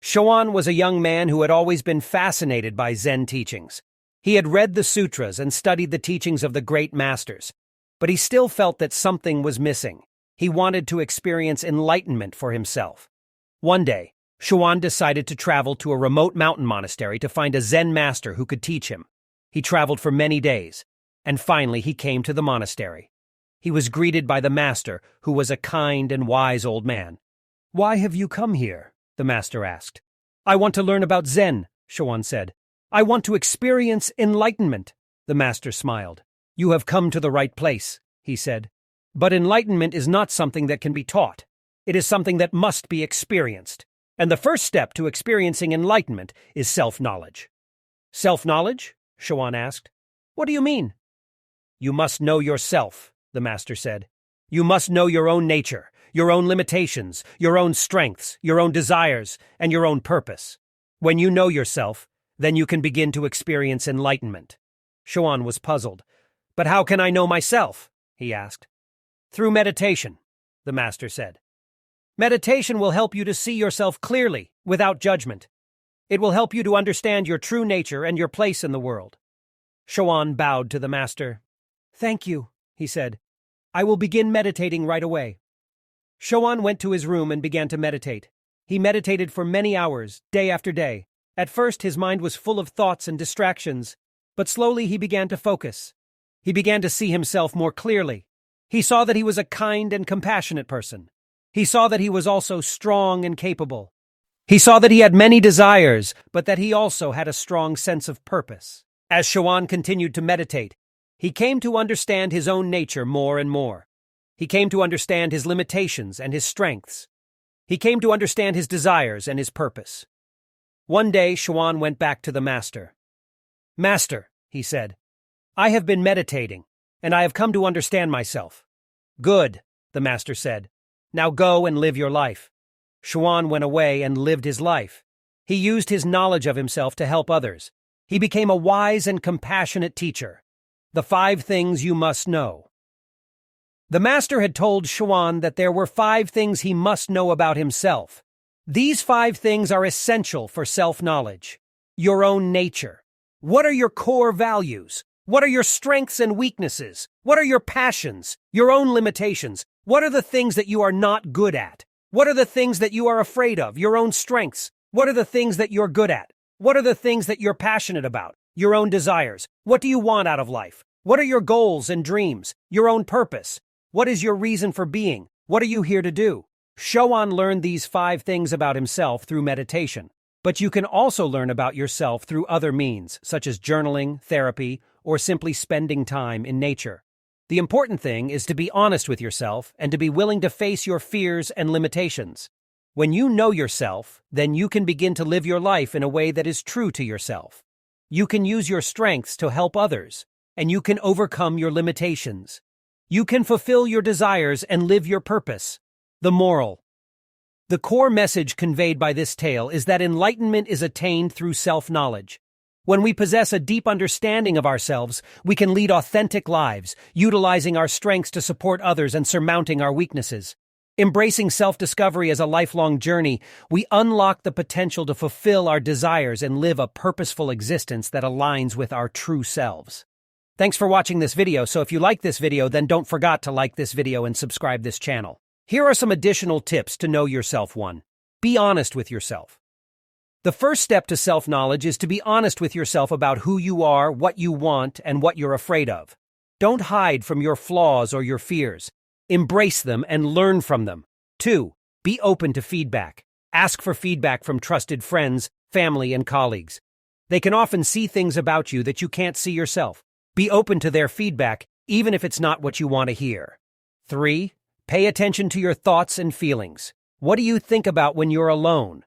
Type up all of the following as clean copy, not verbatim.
Xuan was a young man who had always been fascinated by Zen teachings. He had read the sutras and studied the teachings of the great masters, but he still felt that something was missing. He wanted to experience enlightenment for himself. One day, Xuan decided to travel to a remote mountain monastery to find a Zen master who could teach him. He traveled for many days, and finally he came to the monastery. He was greeted by the master, who was a kind and wise old man. "Why have you come here?" the master asked. "I want to learn about Zen," Xuan said. "I want to experience enlightenment." The master smiled. "You have come to the right place," he said. "But enlightenment is not something that can be taught. It is something that must be experienced. And the first step to experiencing enlightenment is self-knowledge." "Self-knowledge?" Xuan asked. "What do you mean?" "You must know yourself," the master said. "You must know your own nature, your own limitations, your own strengths, your own desires, and your own purpose. When you know yourself, then you can begin to experience enlightenment." Xuan was puzzled. "But how can I know myself?" he asked. "Through meditation," the master said. "Meditation will help you to see yourself clearly, without judgment. It will help you to understand your true nature and your place in the world." Xuan bowed to the master. "Thank you," he said. "I will begin meditating right away." Xuan went to his room and began to meditate. He meditated for many hours, day after day. At first, his mind was full of thoughts and distractions, but slowly he began to focus. He began to see himself more clearly. He saw that he was a kind and compassionate person. He saw that he was also strong and capable. He saw that he had many desires, but that he also had a strong sense of purpose. As Xuan continued to meditate, he came to understand his own nature more and more. He came to understand his limitations and his strengths. He came to understand his desires and his purpose. One day, Xuan went back to the master. "Master," he said, "I have been meditating, and I have come to understand myself." "Good," the master said. "Now go and live your life." Xuan went away and lived his life. He used his knowledge of himself to help others. He became a wise and compassionate teacher. The 5 things you must know. The master had told Xuan that there were 5 things he must know about himself. These 5 things are essential for self-knowledge. Your own nature. What are your core values? What are your strengths and weaknesses? What are your passions? Your own limitations? What are the things that you are not good at? What are the things that you are afraid of? Your own strengths. What are the things that you're good at? What are the things that you're passionate about? Your own desires. What do you want out of life? What are your goals and dreams? Your own purpose. What is your reason for being? What are you here to do? Xuan learned these 5 things about himself through meditation. But you can also learn about yourself through other means, such as journaling, therapy, or simply spending time in nature. The important thing is to be honest with yourself and to be willing to face your fears and limitations. When you know yourself, then you can begin to live your life in a way that is true to yourself. You can use your strengths to help others, and you can overcome your limitations. You can fulfill your desires and live your purpose. The moral. The core message conveyed by this tale is that enlightenment is attained through self-knowledge. When we possess a deep understanding of ourselves, we can lead authentic lives, utilizing our strengths to support others and surmounting our weaknesses. Embracing self-discovery as a lifelong journey, we unlock the potential to fulfill our desires and live a purposeful existence that aligns with our true selves. Thanks for watching this video. So if you like this video, then don't forget to like this video and subscribe this channel. Here are some additional tips to know yourself. 1. Be honest with yourself. The first step to self-knowledge is to be honest with yourself about who you are, what you want, and what you're afraid of. Don't hide from your flaws or your fears. Embrace them and learn from them. 2. Be open to feedback. Ask for feedback from trusted friends, family, and colleagues. They can often see things about you that you can't see yourself. Be open to their feedback, even if it's not what you want to hear. 3. Pay attention to your thoughts and feelings. What do you think about when you're alone?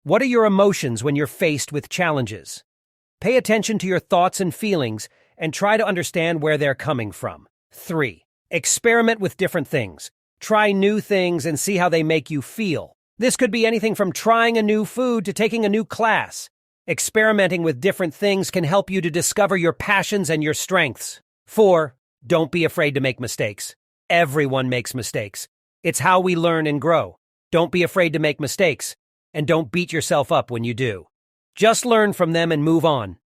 What are your emotions when you're faced with challenges? Pay attention to your thoughts and feelings and try to understand where they're coming from. 3. Experiment with different things. Try new things and see how they make you feel. This could be anything from trying a new food to taking a new class. Experimenting with different things can help you to discover your passions and your strengths. 4. Don't be afraid to make mistakes. Everyone makes mistakes. It's how we learn and grow. Don't be afraid to make mistakes. and don't beat yourself up when you do. Just learn from them and move on.